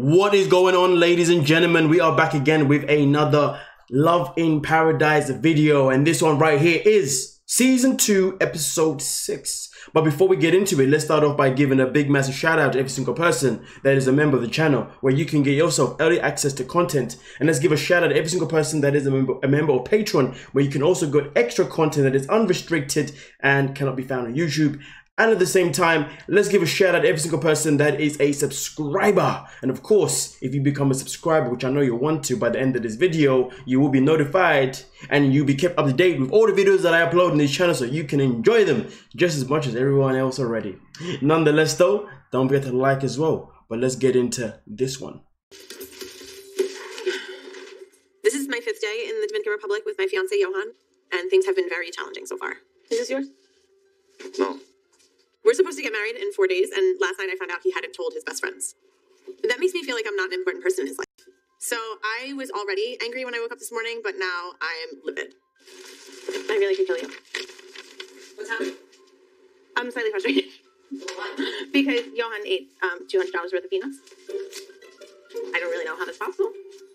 What is going on, ladies and gentlemen? We are back again with another Love in Paradise video, and this one right here is season 2 episode 6. But before we get into it, let's start off by giving a big massive shout out to every single person that is a member of the channel, where you can get yourself early access to content. And let's give a shout out to every single person that is a member of Patreon, where you can also get extra content that is unrestricted and cannot be found on YouTube. And at the same time, let's give a shout out to every single person that is a subscriber. And of course, if you become a subscriber, which I know you want to, by the end of this video, you will be notified and you'll be kept up to date with all the videos that I upload on this channel, so you can enjoy them just as much as everyone else already. Nonetheless though, don't forget to like as well. But let's get into this one. This is my 5th day in the Dominican Republic with my fiance Johan, and things have been very challenging so far. Is this yours? No. We're supposed to get married in 4 days, and last night I found out he hadn't told his best friends. That makes me feel like I'm not an important person in his life. So I was already angry when I woke up this morning, but now I'm livid. I really could kill you. What's happening? I'm slightly frustrated. Because Johan ate $200 worth of peanuts. I don't really know how that's possible.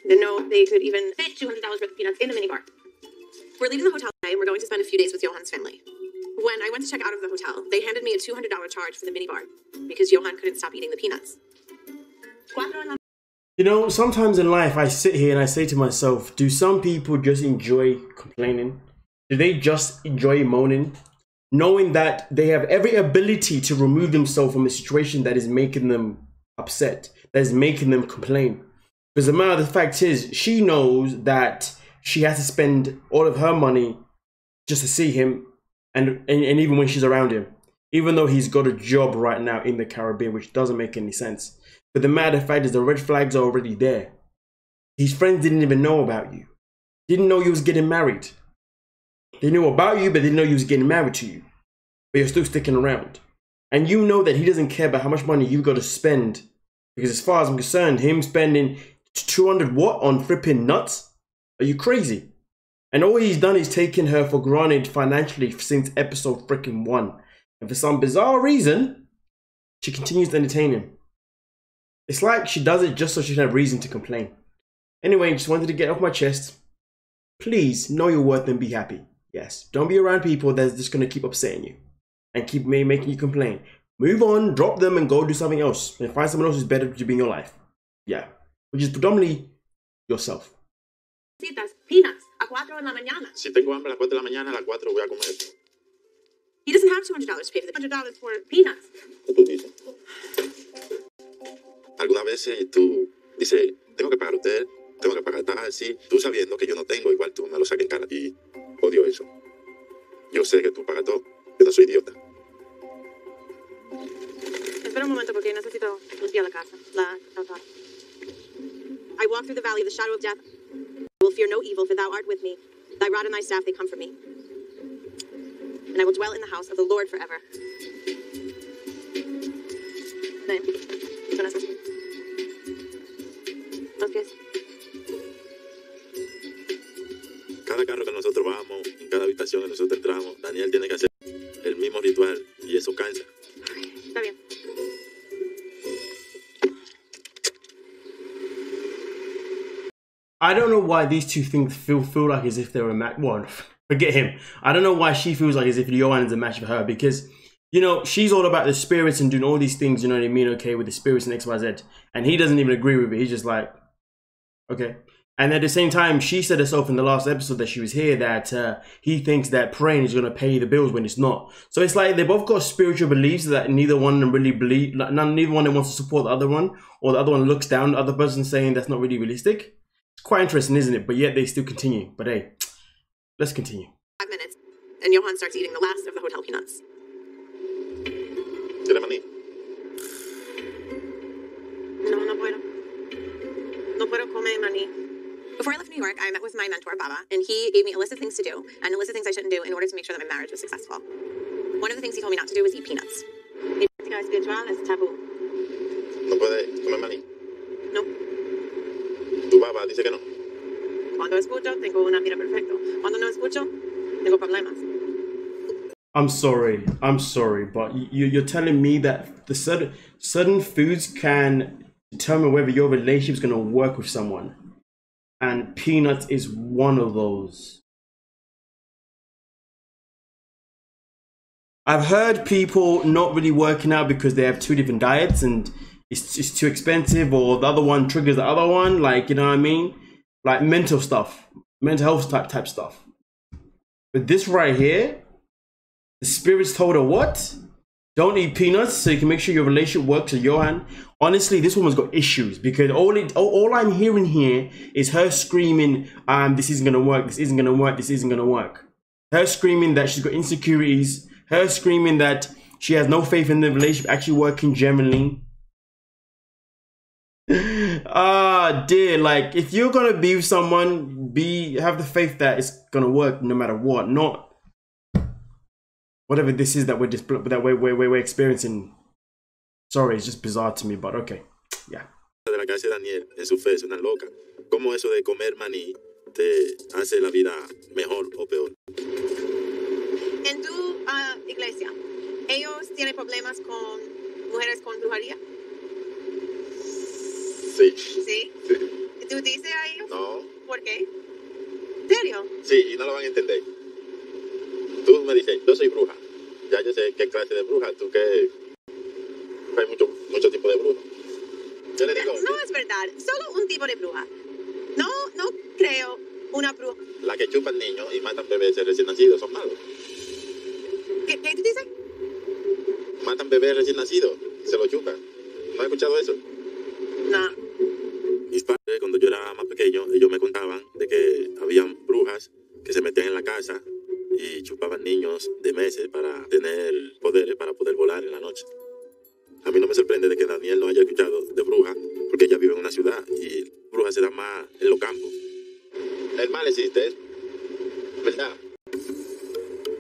Didn't know they could even fit $200 worth of peanuts in the minibar. We're leaving the hotel today, and we're going to spend a few days with Johan's family. When I went to check out of the hotel, they handed me a $200 charge for the minibar because Johan couldn't stop eating the peanuts. You know, sometimes in life I sit here and I say to myself, do some people just enjoy complaining? Do they just enjoy moaning? Knowing that they have every ability to remove themselves from a situation that is making them upset, that is making them complain. Because the matter of the fact is, she knows that she has to spend all of her money just to see him. And even when she's around him, even though he's got a job right now in the Caribbean, which doesn't make any sense. But the matter of fact is the red flags are already there. His friends didn't even know about you. Didn't know you was getting married. They knew about you, but they didn't know you was getting married to you. But you're still sticking around. And you know that he doesn't care about how much money you've got to spend. Because as far as I'm concerned, him spending 200 what on flipping nuts? Are you crazy? And all he's done is taken her for granted financially since episode freaking 1. And for some bizarre reason, she continues to entertain him. It's like she does it just so she can have reason to complain. Anyway, just wanted to get off my chest. Please know your worth and be happy. Yes, don't be around people that's just going to keep upsetting you and keep making you complain. Move on, drop them and go do something else. And find someone else who's better to be in your life. Yeah, which is predominantly yourself. Peanuts a 4 de la mañana. Si tengo hambre a las 4 de la mañana, a las 4 voy a comer. He doesn't have $200 to pay for the $100 for peanuts. ¿Qué tú dices? Algunas veces tú dices, tengo que pagar usted, tengo que pagar. Estás así, tú sabiendo que yo no tengo, igual tú me lo sacas en cara. Y odio eso. Yo sé que tú pagas todo. Yo no soy idiota. Espera un momento porque necesito limpiar la casa. I walk through the valley of the shadow of death. I will fear no evil, for thou art with me. Thy rod and thy staff, they comfort me. And I will dwell in the house of the Lord forever. Los pies. Cada carro que nosotros vamos, en cada habitación que nosotros entramos, Daniel tiene que hacer el mismo ritual y eso cansa. Está bien. I don't know why these two things feel like as if they're a match. Well, forget him. I don't know why she feels like as if Johan is a match for her, because, you know, she's all about the spirits and doing all these things, you know what I mean, okay, with the spirits and XYZ. And he doesn't even agree with it. He's just like, okay. And at the same time, she said herself in the last episode that she was here that he thinks that praying is going to pay the bills when it's not. So it's like they both got spiritual beliefs that neither one of them really believe, like neither one of them wants to support the other one, or the other one looks down the other person saying that's not really realistic. It's quite interesting, isn't it? But yet they still continue. But hey, let's continue. 5 minutes, and Johan starts eating the last of the hotel peanuts. ¿Tiene maní? No puedo. No puedo comer maní. Before I left New York, I met with my mentor, Baba, and he gave me a list of things to do and a list of things I shouldn't do in order to make sure that my marriage was successful. One of the things he told me not to do was eat peanuts. It's taboo. ¿No puede comer maní? No. Tu baba dice que no. Cuando escucho, tengo una vida perfecta. Cuando no escucho, tengo problemas. I'm sorry, but you're telling me that the certain foods can determine whether your relationship is going to work with someone. And peanuts is one of those. I've heard people not really working out because they have two different diets and it's too expensive, or the other one triggers the other one. Like, you know what I mean? Like mental stuff, mental health type stuff. But this right here, the spirits told her what? Don't eat peanuts so you can make sure your relationship works with Johan. Honestly, this woman's got issues because all I'm hearing here is her screaming, this isn't gonna work, this isn't gonna work, this isn't gonna work. Her screaming that she's got insecurities, her screaming that she has no faith in the relationship actually working generally. Dear, like if you're gonna be with someone, have the faith that it's gonna work no matter what, not whatever this is that we're experiencing. Sorry, it's just bizarre to me, but okay, yeah. De la casa de Daniel en su fe suena loca. ¿Cómo eso de comer maní te hace la vida mejor o peor? En tu iglesia, ¿ellos tienen problemas con mujeres con brujería? Sí. ¿Sí? ¿Tú dices a ellos? No. ¿Por qué? ¿En serio? Sí, y no lo van a entender. Tú me dices, yo soy bruja. Ya yo sé qué clase de bruja. Tú que hay mucho tipo de bruja. Yo le digo... No es verdad. Solo un tipo de bruja. No creo una bruja. La que chupan niños y matan bebés recién nacidos son malos. ¿Qué tú dices? Matan bebés recién nacidos y se lo chupan. ¿No has escuchado eso? No. Mis padres, cuando yo era más pequeño, ellos me contaban de que habían brujas que se metían en la casa y chupaban niños de meses para tener poderes para poder volar en la noche. A mí no me sorprende de que Daniel no haya escuchado de brujas, porque ella vive en una ciudad y brujas se dan más en los campos. El mal existe, ¿verdad?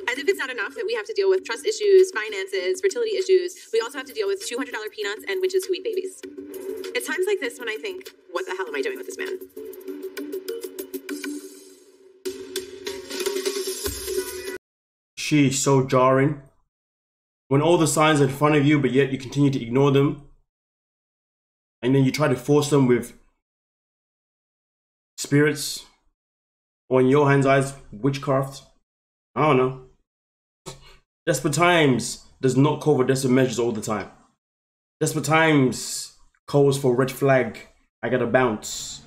As if it's not enough that we have to deal with trust issues, finances, fertility issues, we also have to deal with $200 peanuts and witches who eat babies. It's times like this when I think, what the hell am I doing with this man? She's so jarring. When all the signs are in front of you, but yet you continue to ignore them. And then you try to force them with spirits. Or in Johan's eyes, witchcraft. I don't know. Desperate times does not call for desperate measures all the time. Desperate times calls for red flag. I gotta bounce.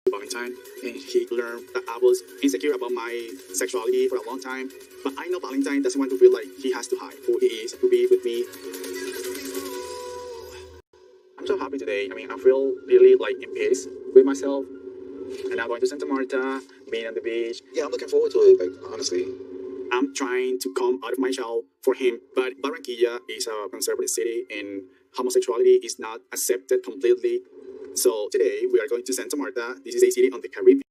Valentine, and he learned that I was insecure about my sexuality for a long time. But I know Valentine doesn't want to feel like he has to hide who he is to be with me. I'm so happy today. I mean, I feel really like in peace with myself. And I'm going to Santa Marta, being on the beach. Yeah, I'm looking forward to it, like, honestly. I'm trying to come out of my shell for him, but Barranquilla is a conservative city and homosexuality is not accepted completely. So today we are going to Santa Marta. This is a city on the Caribbean.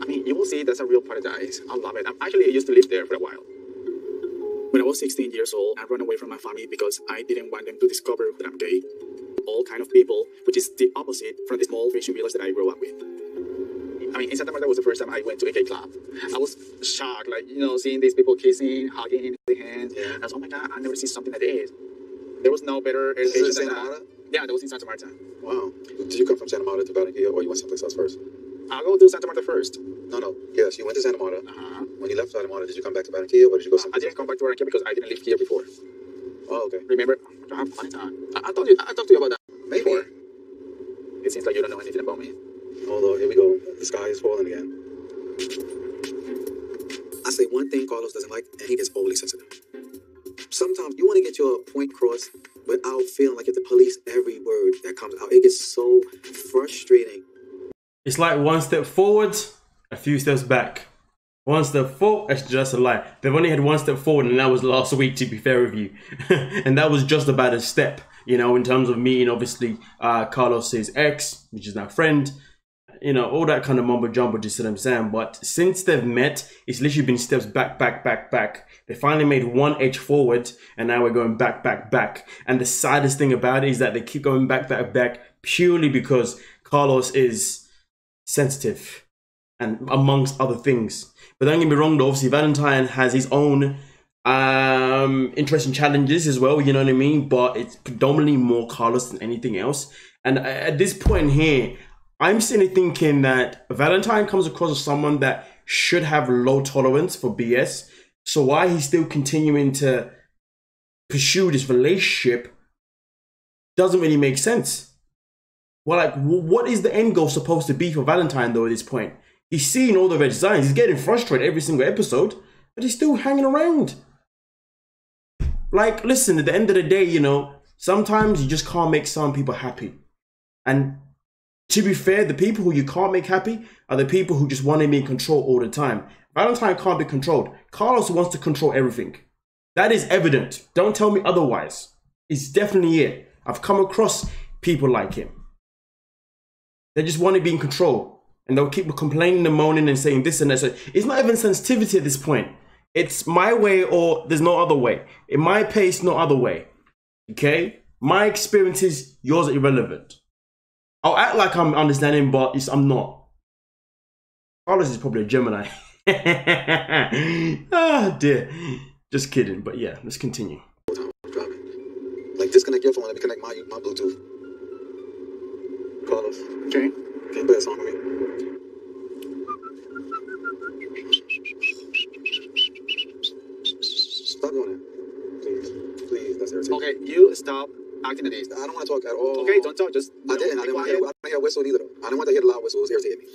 I mean, you will see that's a real paradise. I love it. I used to live there for a while. When I was 16 years old, I ran away from my family because I didn't want them to discover that I'm gay. All kind of people, which is the opposite from the small fishing village that I grew up with. I mean, in Santa Marta was the first time I went to a gay club. I was shocked, like, you know, seeing these people kissing, hugging, holding hands. Yeah. I was, oh my God, I've never seen something like this. There was no better education than Santa that. Marta? Yeah, that was in Santa Marta. Wow. Did you come from Santa Marta to Barranquilla, or you went someplace else first? I'll go to Santa Marta first. No. Yes, you went to Santa Marta. Uh-huh. When you left Santa Marta, did you come back to Barranquilla, or did you go I someplace didn't come back to Barranquilla because I didn't live here before. Oh, okay. Remember? I talked to you about that. Maybe. Before. It seems like you don't know anything about me. Although, here we go. The sky is falling again. I say one thing Carlos doesn't like, and he gets overly sensitive. Sometimes you want to get your point across without feeling like you have to police every word that comes out. It gets so frustrating. It's like one step forward, a few steps back. One step forward, that's just a lie. They've only had one step forward, and that was last week, to be fair with you. And that was just about a step, you know, in terms of meeting, obviously, Carlos's ex, which is now friend. You know, all that kind of mumbo jumbo, just what I'm saying. But since they've met, it's literally been steps back. They finally made one edge forward, and now we're going back. And the saddest thing about it is that they keep going back purely because Carlos is sensitive, and amongst other things. But don't get me wrong, though, obviously Valentine has his own interesting challenges as well, you know what I mean? But it's predominantly more Carlos than anything else. And at this point here, I'm sitting thinking that Valentine comes across as someone that should have low tolerance for BS. So why he's still continuing to pursue this relationship doesn't really make sense. Well, like, what is the end goal supposed to be for Valentine though at this point? He's seeing all the red signs. He's getting frustrated every single episode, but he's still hanging around. Like, listen, at the end of the day, you know, sometimes you just can't make some people happy. And to be fair, the people who you can't make happy are the people who just want to be in control all the time. Valentine can't be controlled. Carlos wants to control everything. That is evident. Don't tell me otherwise. It's definitely it. I've come across people like him. They just want to be in control. And they'll keep complaining and moaning and saying this and that. So it's not even sensitivity at this point. It's my way or there's no other way. In my pace, no other way. Okay? My experiences, yours are irrelevant. I'll act like I'm understanding, but I'm not. Carlos is probably a Gemini. Ah, dear. Just kidding, but yeah, let's continue. Like, disconnect your phone and connect my Bluetooth. Carlos. Okay. Can you play a song for me? Stop doing that. Please. Please, that's irritating. Okay, you stop acting a this. I don't want to talk at all. Okay, don't talk. Just I didn't want to hear a whistle either, though. I didn't want to hear the loud whistle. It was irritating me.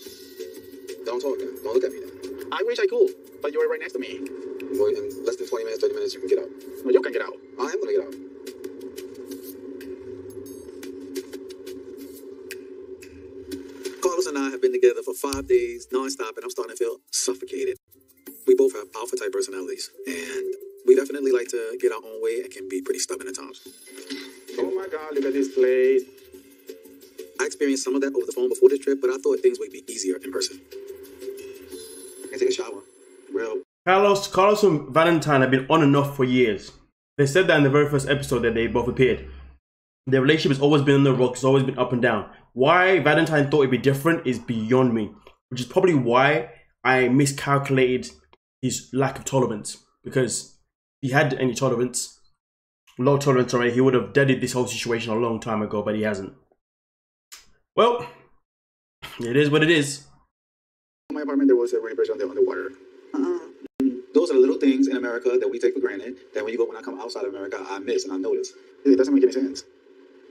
Don't talk then. Don't look at me then. I wish I could, but you're right next to me. Boy, in less than 20 minutes, 30 minutes, you can get out. No, you can get out. I am going to get out. Carlos and I have been together for 5 days, non-stop, and I'm starting to feel suffocated. We both have alpha-type personalities, and we definitely like to get our own way and can be pretty stubborn at times. Oh my God, look at this place. I experienced some of that over the phone before this trip, but I thought things would be easier in person. I can take a shower. Real. Carlos and Valentine have been on and off for years. They said that in the very first episode that they both appeared. Their relationship has always been on the rocks, it's always been up and down. Why Valentine thought it'd be different is beyond me, which is probably why I miscalculated his lack of tolerance. Because if he had any tolerance, low tolerance already, he would have deaded this whole situation a long time ago, but he hasn't. Well, it is what it is. In my apartment, there was a rain pressure on the water. Those are the little things in America that we take for granted, that when I come outside of America, I miss and I notice. It doesn't make any sense.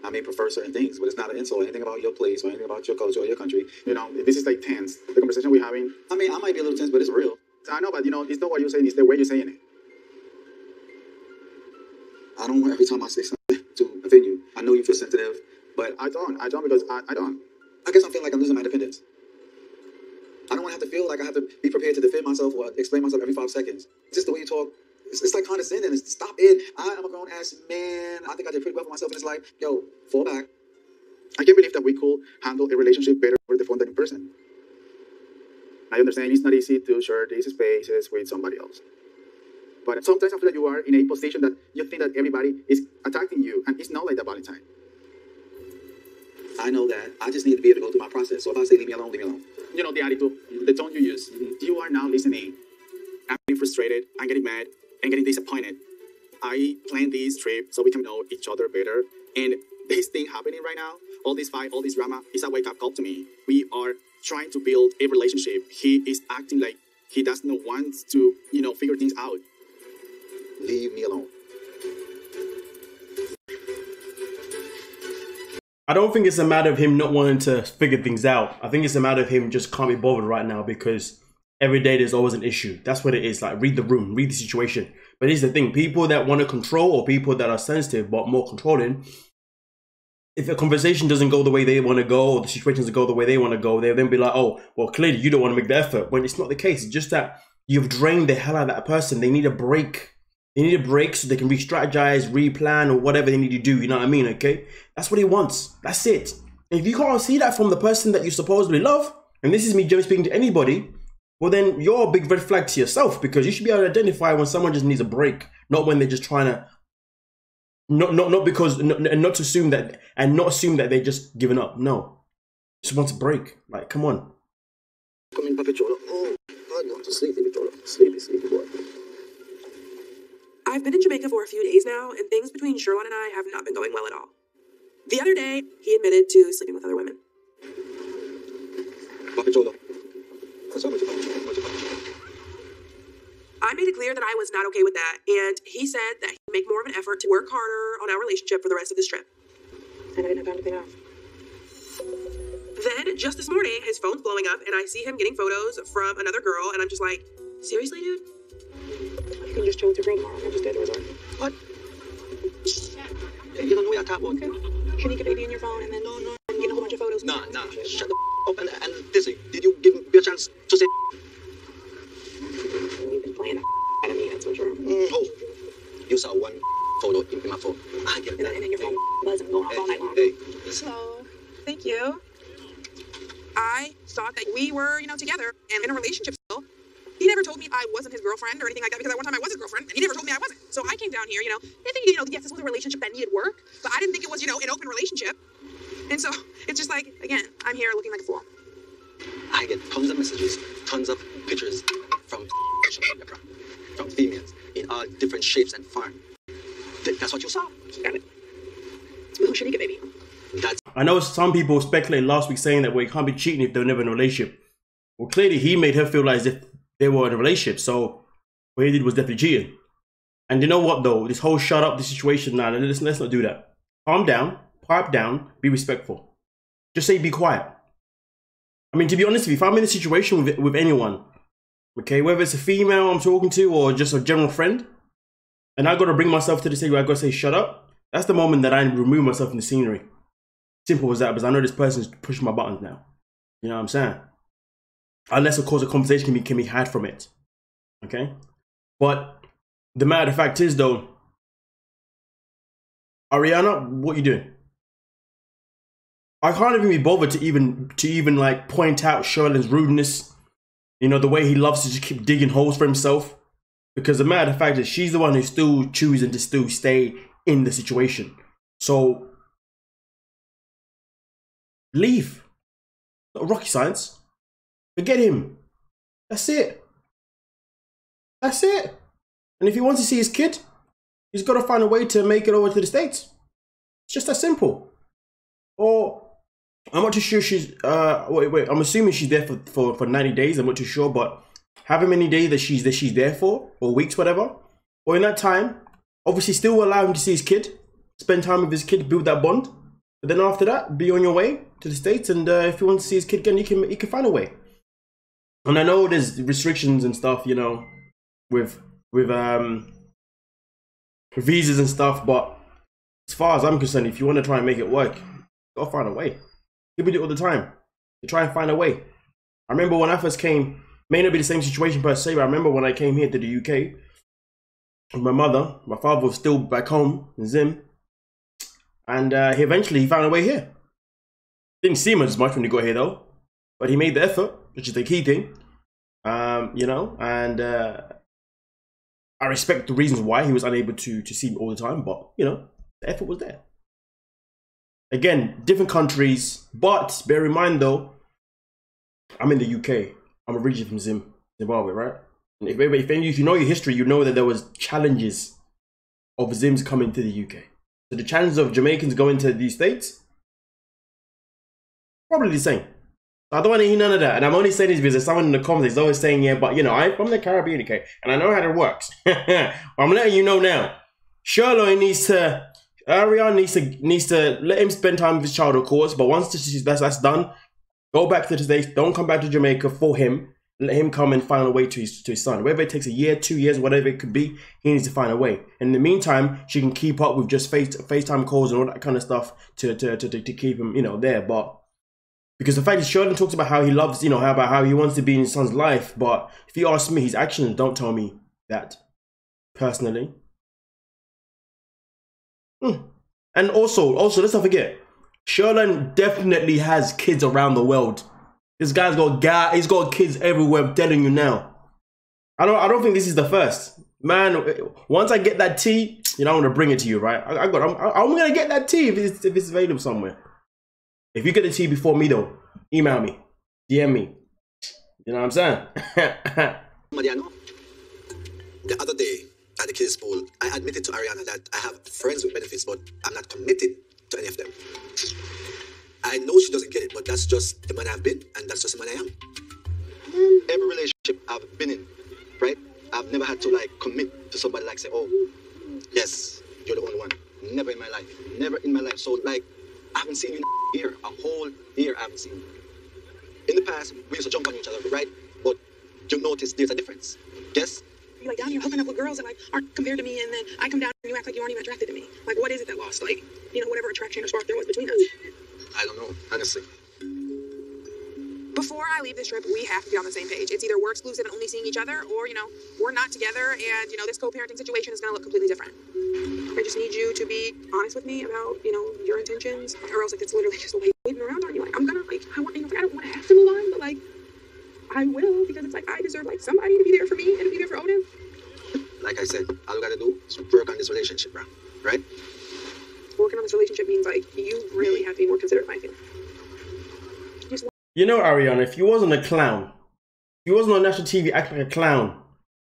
I may prefer certain things, but it's not an insult, anything about your place or anything about your culture or your country. You know, this is like tense. The conversation we're having. I mean, I might be a little tense, but it's real. I know, but you know, it's not what you're saying, it's the way you're saying it. I don't want every time I say something to offend you. I know you feel sensitive, but I don't because I don't. I guess I feel like I'm losing my independence. I don't want to have to feel like I have to be prepared to defend myself or explain myself every 5 seconds. It's just the way you talk. It's like condescending. Stop it. I am a grown-ass man. I think I did pretty well for myself in this life. Yo, fall back. I can't believe that we could handle a relationship better over the phone than in person. I understand it's not easy to share these spaces with somebody else. But sometimes I feel like you are in a position that you think that everybody is attacking you, and it's not like that, Valentine. I know that. I just need to be able to go through my process. So if I say leave me alone, leave me alone. You know, the attitude, the tone you use. You are now listening. I'm getting frustrated, I'm getting mad, and getting disappointed. I planned this trip so we can know each other better. And this thing happening right now, all this fight, all this drama, is a wake-up call to me. We are trying to build a relationship. He is acting like he does not want to, you know, figure things out. Leave me alone. I don't think it's a matter of him not wanting to figure things out. I think it's a matter of him just can't be bothered right now because every day there's always an issue. That's what it is. Like, read the room, read the situation. But here's the thing. People that want to control or people that are sensitive but more controlling, if a conversation doesn't go the way they want to go or the situation doesn't go the way they want to go, they'll then be like, oh, well, clearly you don't want to make the effort. When it's not the case. It's just that you've drained the hell out of that person. They need a break. They need a break so they can re-strategize, replan, or whatever they need to do. You know what I mean, okay? That's what he wants. That's it. And if you can't see that from the person that you supposedly love, and this is me just speaking to anybody, well then you're a big red flag to yourself because you should be able to identify when someone just needs a break, not when they're just trying to, not assume that they're just giving up. No. Just wants a break. Like, come on. Come in, Papi Cholo. Oh, God, no, sleepy, Cholo. Sleepy, boy. I've been in Jamaica for a few days now, and things between Sherlon and I have not been going well at all. The other day, he admitted to sleeping with other women. I made it clear that I was not okay with that, and he said that he'd make more of an effort to work harder on our relationship for the rest of this trip. And I didn't have anything else. Then, just this morning, his phone's blowing up, and I see him getting photos from another girl, and I'm just like, seriously, dude? You can just chill with your girl tomorrow and just stay at the resort. What? You don't know what I'm okay? Can you get baby in your phone and then get a whole bunch of photos? Nah, shut the up and Dizzy, did you give me a chance to say? You've been playing the out of me, that's for sure. Oh, you saw one photo in my phone. I get that. And then your phone buzzing going off all night long. Hey. So, thank you. I thought that we were, together and in a relationship still. He never told me I wasn't his girlfriend or anything like that, because at one time I was his girlfriend, and he never told me I wasn't. So I came down here, I think, yes, this was a relationship that needed work, but I didn't think it was, an open relationship. And so it's just like, again, I'm here looking like a fool. I get tons of messages, tons of pictures from females in all different shapes and forms. That's what you saw. Got it. Who should he get, baby? I know some people speculated last week saying that, well, you can't be cheating if they're never in a relationship. Well, clearly he made her feel like as if they were in a relationship, so what he did was definitely cheating. And you know what though? This whole shut up, this situation, now, let's not do that. Calm down, pipe down, be respectful. Just say be quiet. I mean, to be honest with you, if I'm in a situation with anyone, okay, whether it's a female I'm talking to or just a general friend, and I got to bring myself to the stage where I got to say shut up, that's the moment that I remove myself from the scenery. Simple as that, because I know this person's pushing my buttons now. You know what I'm saying? Unless, of course, a conversation can be had from it. Okay? But the matter of fact is, though, Ariana, what are you doing? I can't even be bothered to even like point out Sherlin's rudeness. The way he loves to just keep digging holes for himself. Because the matter of fact is, she's the one who's still choosing to still stay in the situation. So, leave. Not rocket science. Forget him. That's it. That's it. And if he wants to see his kid, he's got to find a way to make it over to the States. It's just that simple. Or, I'm not too sure she's, wait, I'm assuming she's there for 90 days. I'm not too sure, but however many days that she's there for, or weeks, whatever. Or in that time, obviously still allow him to see his kid, spend time with his kid, build that bond. But then after that, be on your way to the States, and if you want to see his kid again, he can find a way. And I know there's restrictions and stuff, with visas and stuff, but as far as I'm concerned, if you want to try and make it work, go find a way. People do it all the time. They try and find a way. I remember when I first came, may not be the same situation per se, but I remember when I came here to the UK with my father was still back home in Zim, and he eventually found a way here. Didn't see him as much when he got here though, but he made the effort, which is the key thing. And I respect the reasons why he was unable to see me all the time, but the effort was there. Again, different countries, but bear in mind though, I'm in the UK. I'm originally from Zimbabwe, right? And if you know your history, you know that there was challenges of Zims coming to the UK. So the chances of Jamaicans going to these states, probably the same. I don't want to hear none of that. And I'm only saying this because someone in the comments is always saying, yeah, but I'm from the Caribbean, okay? And I know how it works. I'm letting you know now. Ariana needs to let him spend time with his child, of course. But once that's done, go back to the States. Don't come back to Jamaica for him. Let him come and find a way to his son. Whether it takes a year, 2 years, whatever it could be, he needs to find a way. And in the meantime, she can keep up with just FaceTime calls and all that kind of stuff to keep him, there. But because the fact is, Sheldon talks about how he loves, about how he wants to be in his son's life. But if you ask me, his actions don't tell me that, personally. And also, let's not forget, Sheldon definitely has kids around the world. This guy's he's got kids everywhere. I'm telling you now. I don't think this is the first. Man, once I get that tea, I'm gonna bring it to you, right? I'm gonna get that tea if it's available somewhere. If you get the tea before me though, email me, DM me. You know what I'm saying? Mariano, the other day, at the kids' pool, I admitted to Ariana that I have friends with benefits, but I'm not committed to any of them. I know she doesn't get it, but that's just the man I've been, and that's just the man I am. Every relationship I've been in, right? I've never had to like commit to somebody like say, oh, yes, you're the only one. Never in my life. Never in my life. So like, I haven't seen you in a year. A whole year I haven't seen you. In the past, we used to jump on each other, right? But you notice there's a difference. Yes? You're like down here hooking up with girls that like aren't compared to me, and then I come down and you act like you aren't even attracted to me. Like, what is it that lost? Like, you know, whatever attraction or spark there was between us. I don't know, honestly. Before I leave this trip, we have to be on the same page. It's either we're exclusive and only seeing each other, or, you know, we're not together, and, you know, this co-parenting situation is going to look completely different. I just need you to be honest with me about, you know, your intentions, or else, like, it's literally just waiting around on you. Like, I'm gonna, like, I want, you know, I don't want to have to move on, but, like, I will, because it's like, I deserve, like, somebody to be there for me and to be there for Odin. Like I said, all we gotta do is work on this relationship, bro. Right? Working on this relationship means, like, you really have to be more considerate, I feel. You know, Ariana, if you wasn't a clown, if you wasn't on national TV acting like a clown,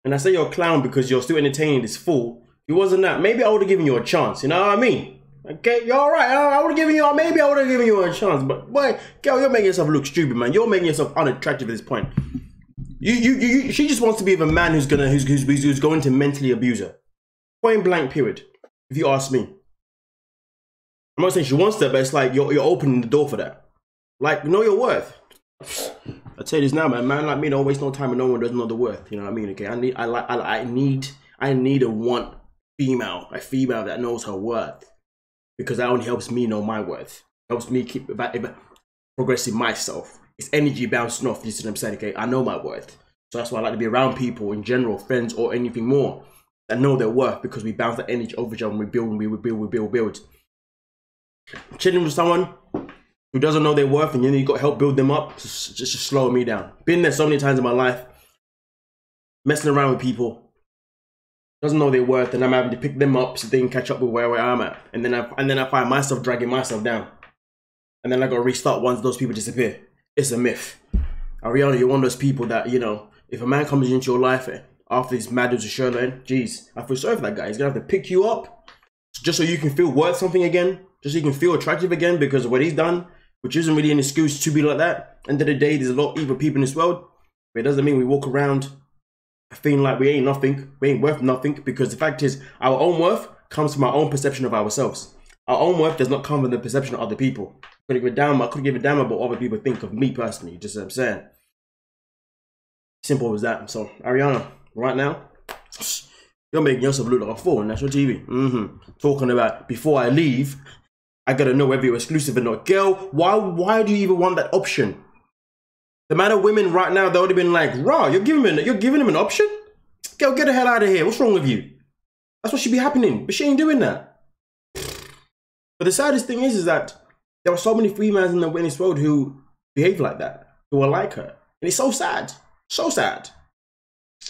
and I say you're a clown because you're still entertaining this fool, if you wasn't that, maybe I would have given you a chance, you know what I mean? Okay, you're alright, I would have given you, maybe I would have given you a chance, but boy, girl, you're making yourself look stupid, man. You're making yourself unattractive at this point. She just wants to be with a man who's going to mentally abuse her. Point blank, period. If you ask me. I'm not saying she wants that, but it's like you're opening the door for that. Like, know your worth. I tell you this now, man. Man like me don't waste no time and no one doesn't know the worth. You know what I mean? Okay, I need a female that knows her worth, because that only helps me know my worth. Helps me keep progressing myself. It's energy bouncing off. You see what I'm saying? Okay, I know my worth, so that's why I like to be around people in general, friends or anything more, that know their worth, because we bounce that energy over each other and we build. Chilling with someone who doesn't know their worth, and you got to help build them up, just slowing me down. Been there so many times in my life, messing around with people, doesn't know their worth, and I'm having to pick them up so they can catch up with where I'm at, and then I find myself dragging myself down, and then I got to restart once those people disappear. It's a myth. Ariana, you're one of those people that, you know, if a man comes into your life after these mad dudes with Sherlock, geez, I feel sorry for that guy. He's gonna have to pick you up just so you can feel worth something again, just so you can feel attractive again, because of what he's done, which isn't really an excuse to be like that. End of the day, there's a lot of evil people in this world, but it doesn't mean we walk around feeling like we ain't nothing, we ain't worth nothing, because the fact is, our own worth comes from our own perception of ourselves. Our own worth does not come from the perception of other people. I couldn't give a damn about what other people think of me personally, just what I'm saying. Simple as that. So, Ariana, right now, you're making yourself look like a fool on national TV. Talking about, before I leave, I gotta know whether you're exclusive or not. Girl, why do you even want that option? The amount of women right now, they would have been like, raw, you're giving him an option? Girl, get the hell out of here. What's wrong with you? That's what should be happening, but she ain't doing that. But the saddest thing is that there are so many females in this world who behave like that, who are like her. And it's so sad. So sad.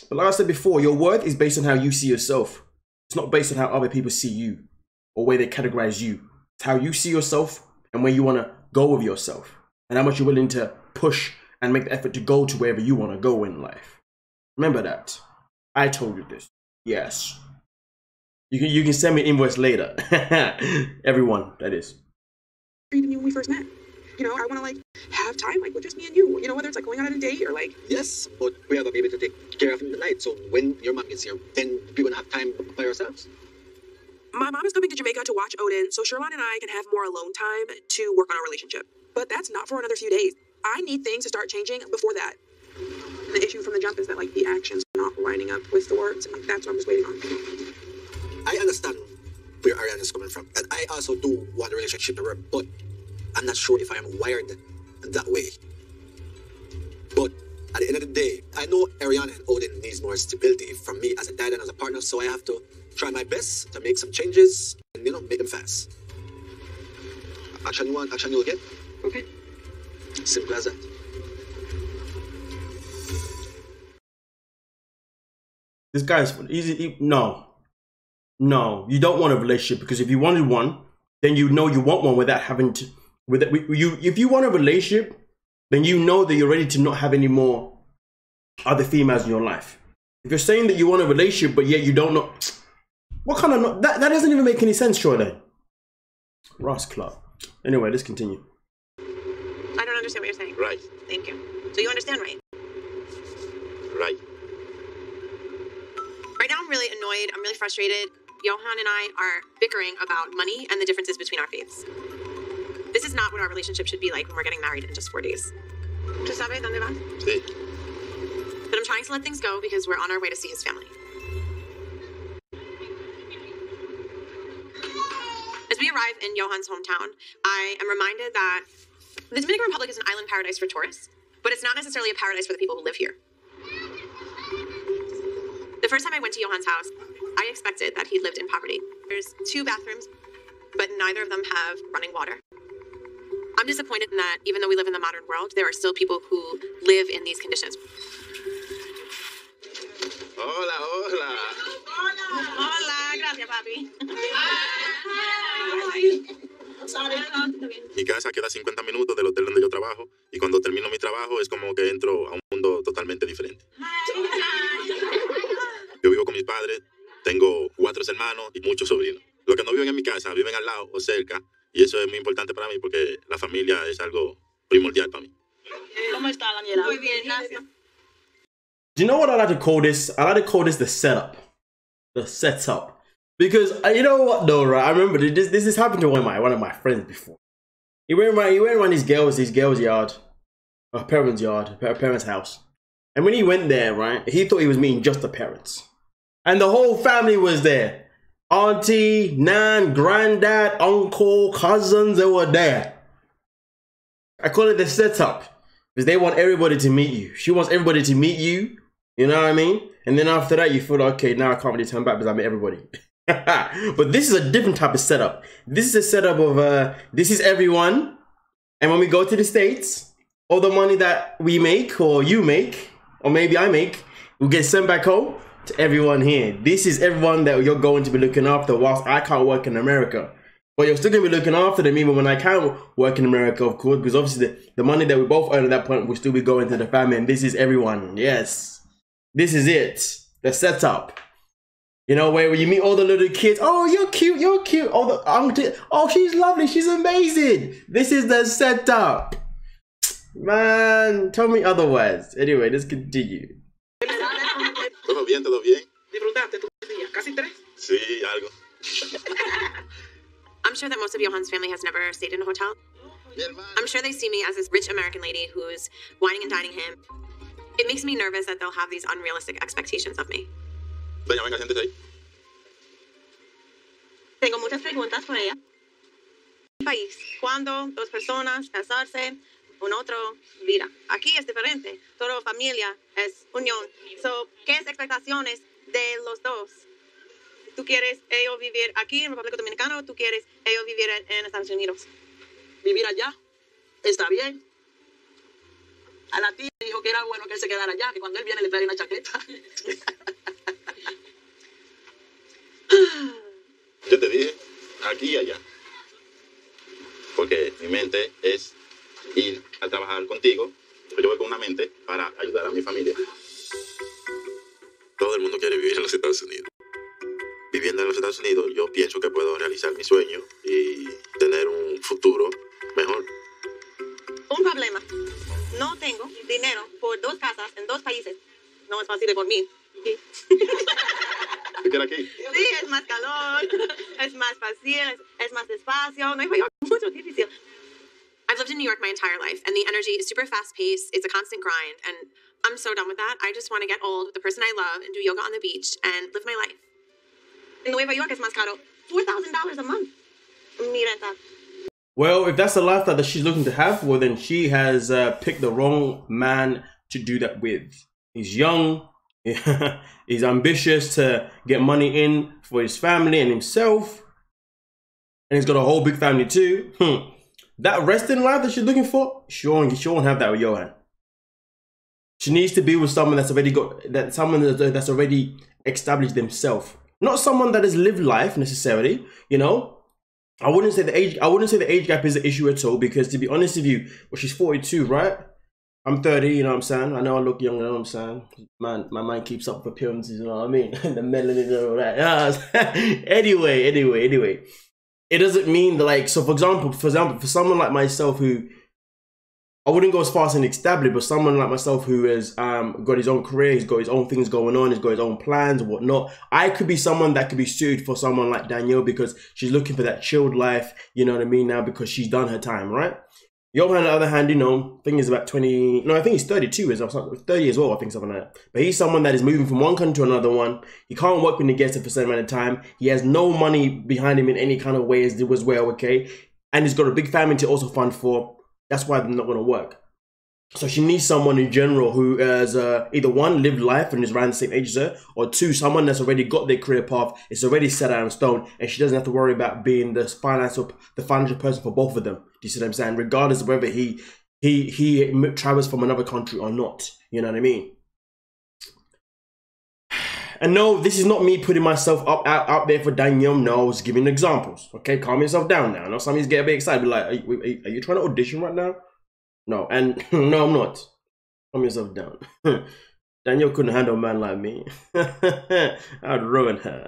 But like I said before, your worth is based on how you see yourself. It's not based on how other people see you or where they categorize you. It's how you see yourself and where you want to go with yourself, and how much you're willing to push and make the effort to go to wherever you want to go in life. Remember that. I told you this. Yes. You can send me an invoice later. Everyone, that is. Treated me when we first met. You know, I want to, like, have time, like, with just me and you. You know, whether it's, like, going out on a date or, like... Yes, but we have a baby to take care of in the night, so when your mom gets here, then we're going to have time by ourselves. My mom is coming to Jamaica to watch Odin, so Sherlon and I can have more alone time to work on our relationship. But that's not for another few days. I need things to start changing before that. The issue from the jump is that, like, the actions are not lining up with the words, and that's what I'm just waiting on. I understand where Ariana's coming from, and I also do want the relationship to work, but I'm not sure if I am wired that way. But at the end of the day, I know Ariana and Odin needs more stability from me as a dad and as a partner, so I have to try my best to make some changes and, you know, make them fast. Action you want, action you'll get. Okay. Simple as that. This guy's easy. No, you don't want a relationship, because if you wanted one, then you know you want one without having to. If you want a relationship, then you know that you're ready to not have any more other females in your life. If you're saying that you want a relationship, but yet you don't know, what kind of that doesn't even make any sense, surely. Ross Club. Anyway, let's continue. I don't understand what you're saying. Right. Thank you. So you understand, right? Right. Right now I'm really annoyed. I'm really frustrated. Johan and I are bickering about money and the differences between our faiths. This is not what our relationship should be like when we're getting married in just 4 days. ¿Tú sabes dónde vas? Sí. But I'm trying to let things go because we're on our way to see his family. As we arrive in Johan's hometown, I am reminded that the Dominican Republic is an island paradise for tourists, but it's not necessarily a paradise for the people who live here. The first time I went to Johan's house, I expected that he lived in poverty. There's 2 bathrooms, but neither of them have running water. I'm disappointed in that even though we live in the modern world, there are still people who live in these conditions. Hola, hola. Hola, gracias, papi. Mi casa queda 50 minutos del hotel donde yo trabajo y cuando termino mi trabajo es como que entro a un mundo totalmente diferente. Yo vivo con mis padres, tengo 4 hermanos y muchos sobrinos. Los que no viven en mi casa viven al lado o cerca y eso es muy importante para mí porque la familia es algo primordial para mí. ¿Cómo está, Daniela? Muy bien, gracias. Do you know what I like to call this? I like to call this the setup. The setup. Because you know what though, right? I remember this has happened to one of my friends before. He went around his girl's yard, her parents' house. And when he went there, right, he thought he was meeting just the parents. And the whole family was there. Auntie, nan, granddad, uncle, cousins, they were there. I call it the setup. Because they want everybody to meet you. She wants everybody to meet you. You know what I mean? And then after that, you feel like, okay, now I can't really turn back because I met everybody. But this is a different type of setup. This is a setup of, this is everyone. And when we go to the States, all the money that we make, or you make, or maybe I make, will get sent back home to everyone here. This is everyone that you're going to be looking after whilst I can't work in America. But you're still going to be looking after them even when I can work in America, of course, because obviously the money that we both earn at that point will still be going to the family. And this is everyone. Yes. This is it. The setup. You know, where you meet all the little kids. Oh, you're cute. You're cute. Oh, the auntie. Oh, she's lovely. She's amazing. This is the setup. Man, tell me otherwise. Anyway, let's continue. Todo bien, todo bien. ¿Disfrutaste tus días? ¿Casi 3? Sí, algo. I'm sure that most of Johan's family has never stayed in a hotel. I'm sure they see me as this rich American lady who's whining and dining him. It makes me nervous that they'll have these unrealistic expectations of me. Doña, venga, siéntese ahí. Tengo muchas preguntas por ella. País, ¿cuándo 2 personas casarse, un otro vida? Aquí es diferente. Todo familia es unión. So, ¿qué es expectaciones de los dos? ¿Tú quieres ellos vivir aquí en República Dominicana o tú quieres ellos vivir en Estados Unidos? Vivir allá. Está bien. A la tía dijo que era bueno que él se quedara allá, que cuando él viene le trae una chaqueta. Yo te dije, aquí y allá. Porque mi mente es ir a trabajar contigo, pero yo voy con una mente para ayudar a mi familia. Todo el mundo quiere vivir en los Estados Unidos. Viviendo en los Estados Unidos, yo pienso que puedo realizar mi sueño y tener un futuro mejor. Un problema. No tengo dinero por 2 casas en 2 países. No es fácil por mí. ¿Tú quieres aquí? Sí, es más calor, es más fácil, es más despacio. No hay mucho difícil. I've lived in New York my entire life, and the energy is super fast-paced. It's a constant grind, and I'm so done with that. I just want to get old with the person I love and do yoga on the beach and live my life. En Nueva York es más caro. $4,000 a month. Mi renta. Well, if that's the lifestyle that she's looking to have, well, then she has picked the wrong man to do that with. He's young. He's ambitious to get money in for his family and himself. And he's got a whole big family too. That resting life that she's looking for, she won't have that with Johan. She needs to be with someone that's already that's already established themselves. Not someone that has lived life necessarily, you know. I wouldn't say the age gap is an issue at all, because to be honest with you, well, she's 42, right? I'm 30, you know what I'm saying? I know I look young, you know what I'm saying? My mind keeps up with appearances, you know what I mean? The melanin and all that. Anyway. It doesn't mean that, like, so for example, for someone like myself who, I wouldn't go as far as an established, but someone like myself who has got his own career, he's got his own things going on, he's got his own plans and whatnot. I could be someone that could be suited for someone like Danielle because she's looking for that chilled life, you know what I mean, now because she's done her time, right? Johan, on the other hand, you know, I think he's about 20, no, I think he's 32, is 30 as well, I think, something like that. But he's someone that is moving from one country to another one. He can't work when he gets it for a certain amount of time. He has no money behind him in any kind of way as well, okay? And he's got a big family to also fund for. That's why they're not going to work. So she needs someone in general who has either one, lived life and is around the same age as her, or two, someone that's already got their career path, it's already set out in stone, and she doesn't have to worry about being the financial person for both of them. Do you see what I'm saying? Regardless of whether he travels from another country or not. You know what I mean? And no, this is not me putting myself out there for Danielle. No, I was giving examples. Okay, calm yourself down now. I know some of you get a bit excited, but like, are you trying to audition right now? No, and no, I'm not. Calm yourself down. Danielle couldn't handle a man like me. I'd ruin her.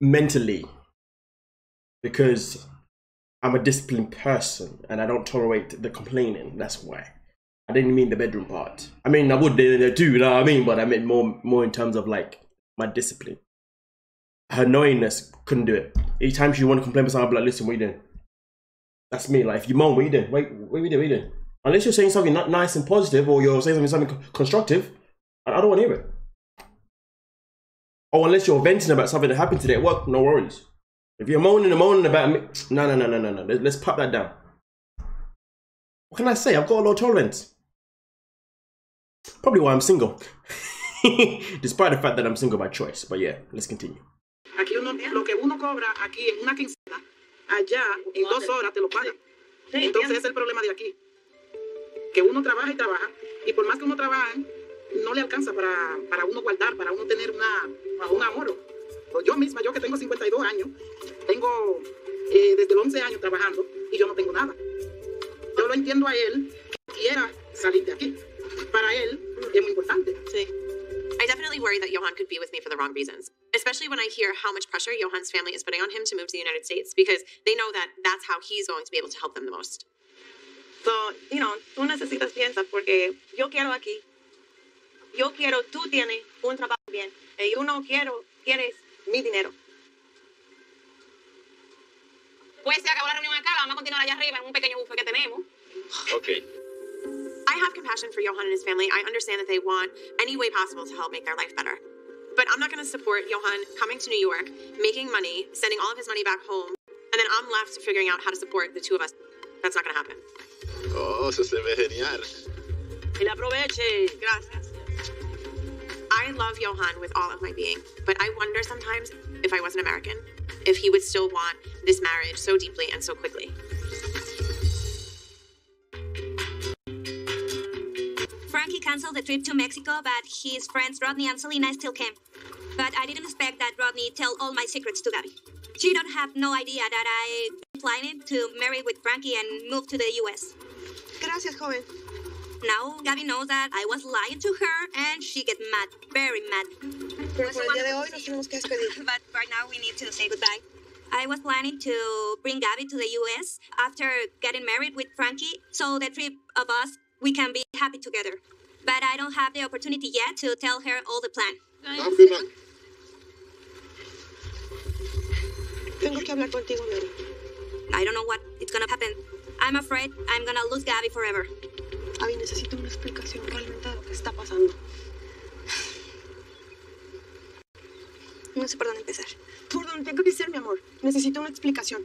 Mentally. Because I'm a disciplined person and I don't tolerate the complaining. That's why. I didn't mean the bedroom part. I mean, I would do there too, you know what I mean? But I meant more in terms of like my discipline. Her knowingness couldn't do it. Each time she wanted to complain about something, I'd be like, listen, what are you doing? That's me. Like, if you moan, what are you doing? Wait, what are you doing? Unless you're saying something not nice and positive, or you're saying something constructive, I don't want to hear it. Or unless you're venting about something that happened today at work, no worries. If you're moaning about me, no. Let's pop that down. What can I say? I've got a low tolerance. Probably why I'm single. Despite the fact that I'm single by choice. But yeah, let's continue. Aquí lo que uno cobra aquí en una quincena, allá en 2 horas te lo pagan. Entonces ese es el problema de aquí. Que uno trabaja y por más que uno trabaje, no le alcanza para uno guardar, para uno tener un ahorro. Yo misma, yo que tengo 52 años, tengo desde los 11 años trabajando y yo no tengo nada. Yo lo entiendo a él que quiera salir de aquí. Para él es muy importante. Sí. I definitely worry that Johan could be with me for the wrong reasons, especially when I hear how much pressure Johan's family is putting on him to move to the United States, because they know that that's how he's going to be able to help them the most. So, you know, tú necesitas fianza porque yo quiero aquí. Yo quiero, tú tienes un trabajo bien. Y yo no quiero, quieres mi dinero. Pues se acabó la reunión acá, vamos a continuar allá arriba en un pequeño buffet que tenemos. Okay. I have compassion for Johan and his family. I understand that they want any way possible to help make their life better. But I'm not going to support Johan coming to New York, making money, sending all of his money back home, and then I'm left figuring out how to support the two of us. That's not going to happen. Oh, eso se ve genial. Y la aproveche. Gracias. I love Johan with all of my being, but I wonder sometimes if I wasn't American, if he would still want this marriage so deeply and so quickly. Frankie canceled the trip to Mexico, but his friends Rodney and Selena still came. But I didn't expect that Rodney tell all my secrets to Gabby. She don't have no idea that I'm planning to marry with Frankie and move to the US. Gracias, joven. Now Gabby knows that I was lying to her and she gets mad, very mad. Pero por el día de hoy nos tenemos que despedir. But right now we need to say goodbye. I was planning to bring Gabby to the US after getting married with Frankie, so the three of us, we can be happy together. But I don't have the opportunity yet to tell her all the plan. Tengo que hablar contigo, Mary. I don't know what is gonna happen. I'm afraid I'm gonna lose Gabby forever. Abby, necesito una explicación realmente de lo que está pasando. No sé por dónde empezar. ¿Por dónde tengo que ser, mi amor? Necesito una explicación.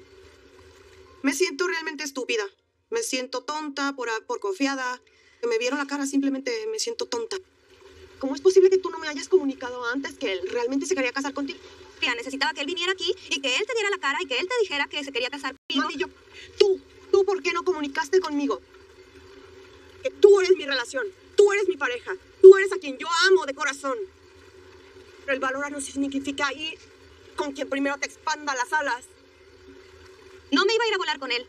Me siento realmente estúpida. Me siento tonta por confiada. Que me vieron la cara, simplemente me siento tonta. ¿Cómo es posible que tú no me hayas comunicado antes que él realmente se quería casar contigo? Tía, necesitaba que él viniera aquí y que él te diera la cara y que él te dijera que se quería casar conmigo. Mami, ¿tú por qué no comunicaste conmigo? Que tú eres mi relación, tú eres mi pareja, tú eres a quien yo amo de corazón. Pero el valorar no significa ir con quien primero te expanda las alas. No me iba a ir a volar con él.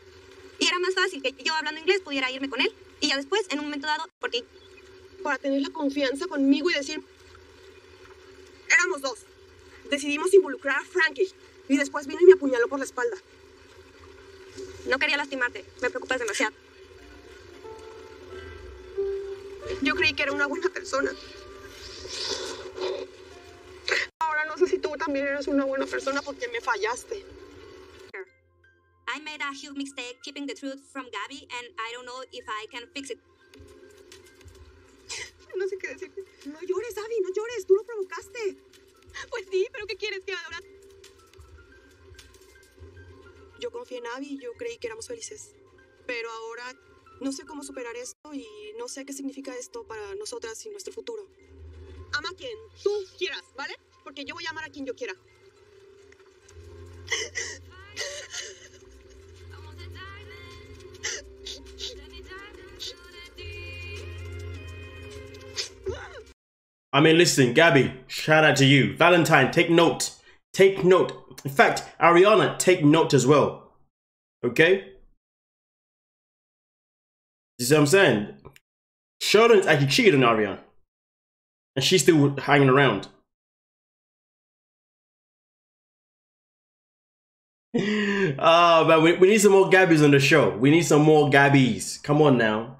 Y era más fácil que yo hablando inglés pudiera irme con él. Y ya después, en un momento dado, por ti. Para tener la confianza conmigo y decir... Éramos dos. Decidimos involucrar a Frankie. Y después vino y me apuñaló por la espalda. No quería lastimarte. Me preocupas demasiado. Yo creí que era una buena persona. Ahora no sé si tú también eres una buena persona porque me fallaste. I made a huge mistake keeping the truth from Gabby, and I don't know if I can fix it. No sé qué decirte. No llores, Abby, no llores. Tú lo provocaste. Pues sí, pero ¿qué quieres que ahora? Yo confié en Abby y yo creí que éramos felices. Pero ahora no sé cómo superar esto y no sé qué significa esto para nosotras y nuestro futuro. Ama a quien tú quieras, ¿vale? Porque yo voy a amar a quien yo quiera. I mean, listen, Gabby, shout out to you. Valentine, take note. Take note. In fact, Ariana, take note as well. Okay? You see what I'm saying? Sheldon's actually cheated on Ariana. And she's still hanging around. Oh, man, we need some more Gabbys on the show. We need some more Gabbys. Come on now.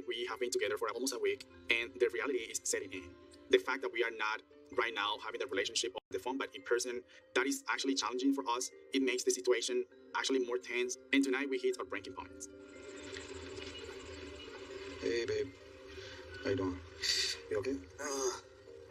We have been together for almost a week, and the reality is setting in. The fact that we are not right now having the relationship on the phone, but in person, that is actually challenging for us. It makes the situation actually more tense, and tonight we hit our breaking point. Hey, babe. How you doing? You okay?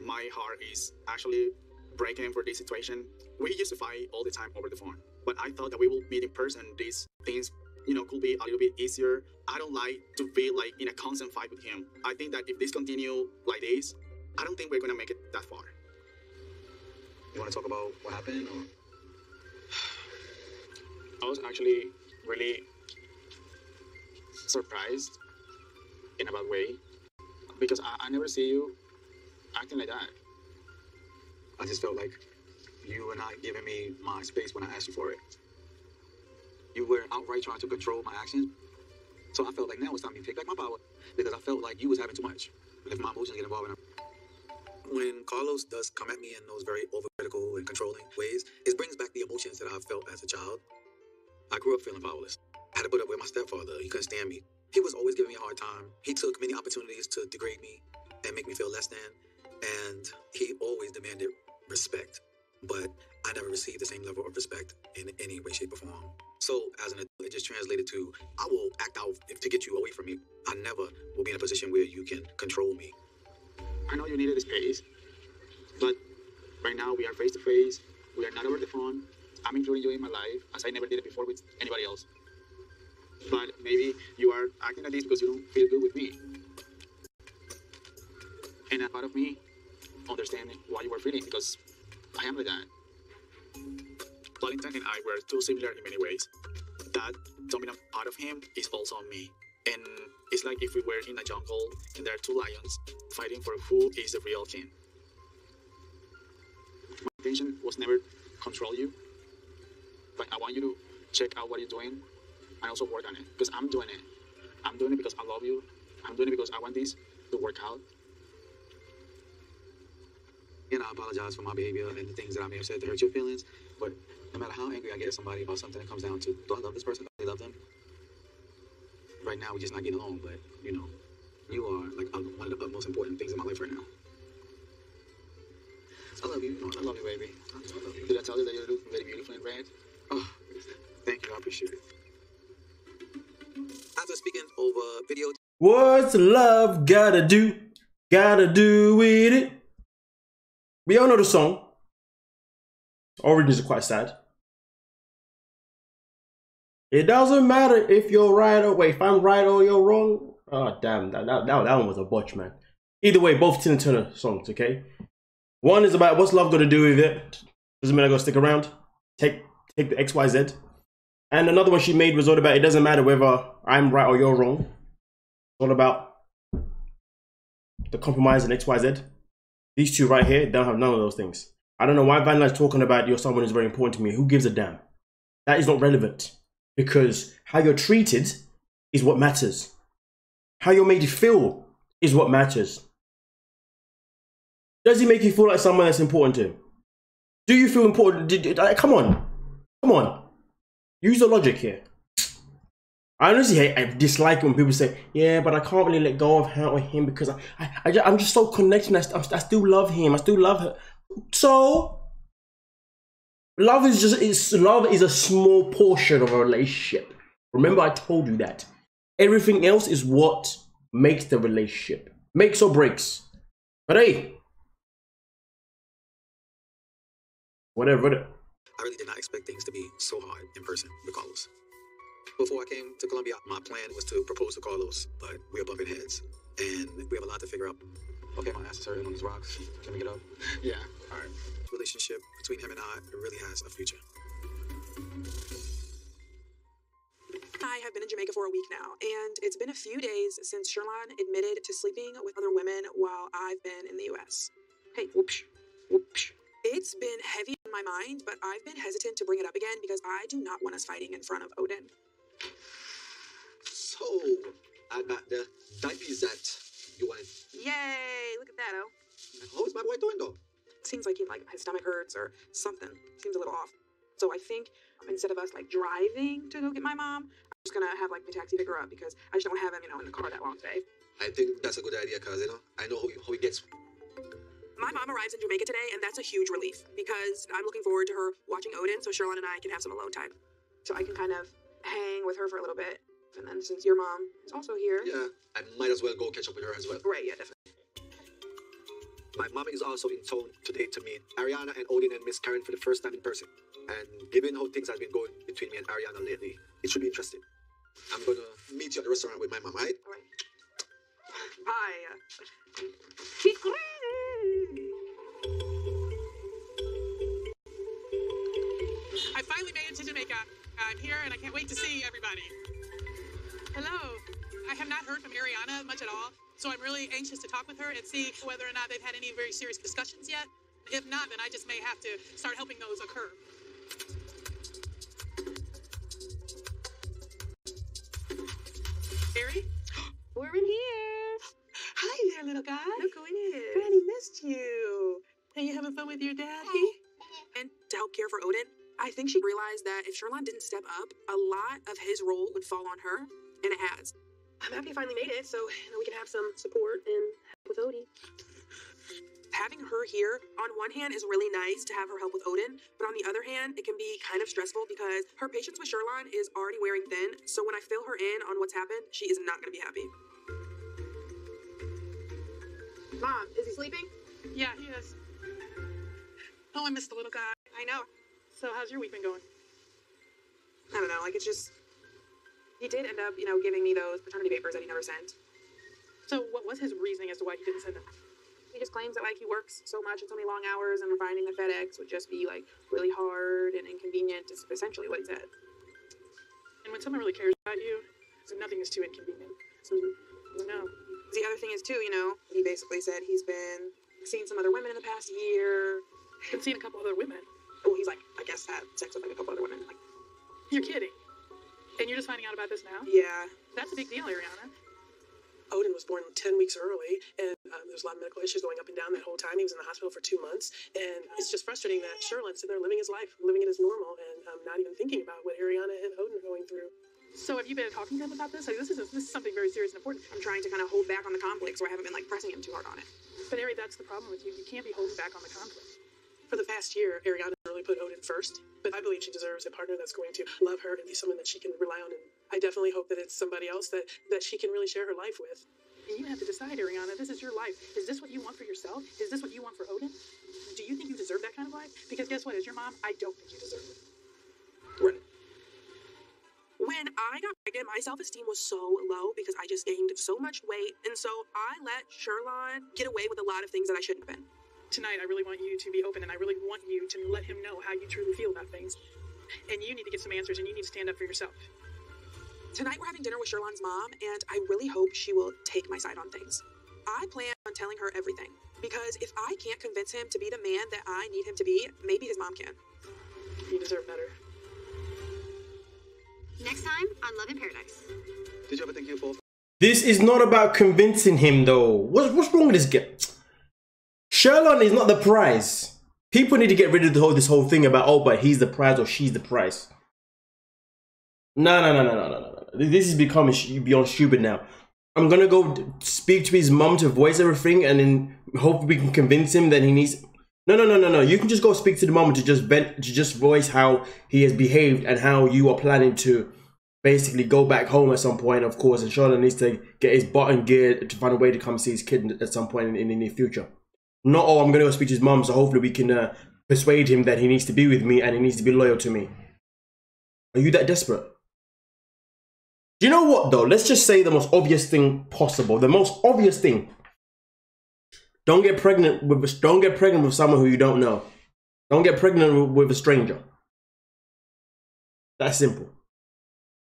My heart is actually breaking for this situation. We used to fight all the time over the phone, but I thought that we will meet in person. These things, could be a little bit easier. I don't like to be like in a constant fight with him. I think that if this continue like this, I don't think we're gonna make it that far. You want to talk about what happened, or? I was actually really surprised in a bad way because I never see you acting like that. I just felt like you were not giving me my space when I asked you for it. You were outright trying to control my actions. So I felt like now it's time to take back my power because I felt like you was having too much. And if my emotions get involved in it. When Carlos does come at me in those very overcritical and controlling ways, it brings back the emotions that I felt as a child. I grew up feeling powerless. I had to put up with my stepfather. He couldn't stand me. He was always giving me a hard time. He took many opportunities to degrade me and make me feel less than. And he always demanded respect. But I never received the same level of respect in any way, shape, or form. So as an adult, it just translated to, I will act out to get you away from me. I never will be in a position where you can control me. I know you needed space, but right now we are face to face. We are not over the phone. I'm including you in my life as I never did it before with anybody else. But maybe you are acting like this because you don't feel good with me. And a part of me understanding why you were feeling because I am like that. Valentine and I were too similar in many ways. That dominant part of him is also on me. And it's like if we were in a jungle and there are two lions fighting for who is the real king. My intention was never control you, but I want you to check out what you're doing and also work on it because I'm doing it. I'm doing it because I love you. I'm doing it because I want this to work out. And I apologize for my behavior and the things that I may have said to hurt your feelings. But no matter how angry I get at somebody about something, it comes down to, do I love this person? Do I love them? Right now, we're just not getting along. But, you are like one of the most important things in my life right now. I love you. I love you, baby. I love you. Did I tell you that you look very beautiful in red? Oh, thank you. I appreciate it. After speaking over video. What's love gotta do? Gotta do with it. We all know the song. Origins are quite sad. It doesn't matter if you're right or wait, if I'm right or you're wrong. Oh damn, that one was a botch, man. Either way, both Tina Turner songs, okay? One is about what's love got to do with it. Doesn't mean I gotta stick around. Take the XYZ. And another one she made was all about it doesn't matter whether I'm right or you're wrong. It's all about the compromise and XYZ. These two right here don't have none of those things. I don't know why Van Light's talking about you're someone who's very important to me. Who gives a damn? That is not relevant. Because how you're treated is what matters. How you're made to feel is what matters. Does he make you feel like someone that's important to him? Do you feel important? Come on. Use the logic here. I honestly I dislike when people say, yeah, but I can't really let go of her or him because I'm just so connected. I still love him. I still love her. So, love is a small portion of a relationship. Remember, I told you that. Everything else is what makes the relationship. Makes or breaks. But hey, whatever. I really did not expect things to be so hard in person with Carlos. Before I came to Colombia, my plan was to propose to Carlos, but we're bumping heads, and we have a lot to figure out. Okay, my ass is hurting on these rocks. Can we get up? Yeah. All right. Relationship between him and I really has a future. I have been in Jamaica for a week now, and it's been a few days since Sherlon admitted to sleeping with other women while I've been in the U.S. Hey, whoopsh, whoopsh. It's been heavy on my mind, but I've been hesitant to bring it up again because I do not want us fighting in front of Odin. So, I got the diabetes that you wanted. Yay! Look at that, oh. How is my boy doing though? Seems like his stomach hurts or something. Seems a little off. So I think instead of us driving to go get my mom, I'm just gonna have the taxi pick her up because I just don't have him, in the car that long today. I think that's a good idea because I know how he gets. My mom arrives in Jamaica today, and that's a huge relief because I'm looking forward to her watching Odin so Sherlon and I can have some alone time. So I can kind of hang with her for a little bit. And then since your mom is also here... Yeah, I might as well go catch up with her as well. Right, yeah, definitely. My mom is also in town today to meet Ariana and Odin and Miss Karen for the first time in person. And given how things have been going between me and Ariana lately, it should be interesting. I'm gonna meet you at the restaurant with my mom, right? All right. Bye. I finally made it to Jamaica. I'm here and I can't wait to see everybody. Hello. I have not heard from Ariana much at all, so I'm really anxious to talk with her and see whether or not they've had any very serious discussions yet. If not, then I just may have to start helping those occur. Ari? We're in here. Hi there, little guy. Look who it is. Granny missed you. Are you having fun with your daddy? And to help care for Odin, I think she realized that if Sherlon didn't step up, a lot of his role would fall on her, and it has. I'm happy I finally made it, so we can have some support and help with Odin. Having her here, on one hand, is really nice to have her help with Odin, but on the other hand, it can be kind of stressful because her patience with Sherlon is already wearing thin, so when I fill her in on what's happened, she is not going to be happy. Mom, is he sleeping? Yeah, he is. Oh, I missed the little guy. I know. So how's your week been going? I don't know, it's just... He did end up, giving me those paternity papers that he never sent. So what was his reasoning as to why he didn't send them? He just claims that, he works so much and so many long hours and finding the FedEx would just be, really hard and inconvenient, is essentially what he said. And when someone really cares about you, so nothing is too inconvenient. So, no. The other thing is, too, he basically said he's been seeing some other women in the past year. Been seeing a couple other women? Oh, he's, I guess had sex with, a couple other women. You're kidding. And you're just finding out about this now? Yeah. That's a big deal, Ariana. Odin was born 10 weeks early, and there's a lot of medical issues going up and down that whole time. He was in the hospital for 2 months, and it's just frustrating that Sherlon's sitting there living his life, living it as normal, and not even thinking about what Ariana and Odin are going through. So have you been talking to him about this? This is something very serious and important. I'm trying to kind of hold back on the conflict, so I haven't been, pressing him too hard on it. But Ari, that's the problem with you. You can't be holding back on the conflict. For the past year, Ariana really put Odin first, but I believe she deserves a partner that's going to love her and be someone that she can rely on, and I definitely hope that it's somebody else that she can really share her life with. And you have to decide, Ariana, this is your life. Is this what you want for yourself? Is this what you want for Odin? Do you think you deserve that kind of life? Because guess what? As your mom, I don't think you deserve it. Right. When I got pregnant, my self-esteem was so low because I just gained so much weight, and so I let Sherlon get away with a lot of things that I shouldn't have been. Tonight, I really want you to be open, and I really want you to let him know how you truly feel about things. And you need to get some answers, and you need to stand up for yourself. Tonight, we're having dinner with Sherlon's mom, and I really hope she will take my side on things. I plan on telling her everything, because if I can't convince him to be the man that I need him to be, maybe his mom can. You deserve better. Next time on Love in Paradise. Did you ever think you'd fall? This is not about convincing him though. What's wrong with this guy? Sherlon is not the prize. People need to get rid of this whole thing about, oh, but he's the prize or she's the prize. No. This is becoming beyond stupid now. I'm gonna go speak to his mum to voice everything, and then hope we can convince him that he needs. No. You can just go speak to the mum to just voice how he has behaved and how you are planning to basically go back home at some point, of course. And Charlotte needs to get his butt in gear to find a way to come see his kid at some point in the near future. Not, oh, I'm gonna go speak to his mum, so hopefully we can persuade him that he needs to be with me and he needs to be loyal to me. Are you that desperate? Do you know what though? Let's just say the most obvious thing possible. The most obvious thing. Don't get pregnant with someone who you don't know. Don't get pregnant with a stranger. That's simple.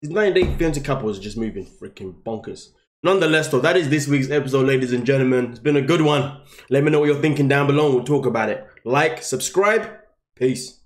These 9-day fiancé couples are just moving freaking bonkers. Nonetheless though, that is this week's episode, ladies and gentlemen. It's been a good one. Let me know what you're thinking down below and we'll talk about it. Like, subscribe. Peace.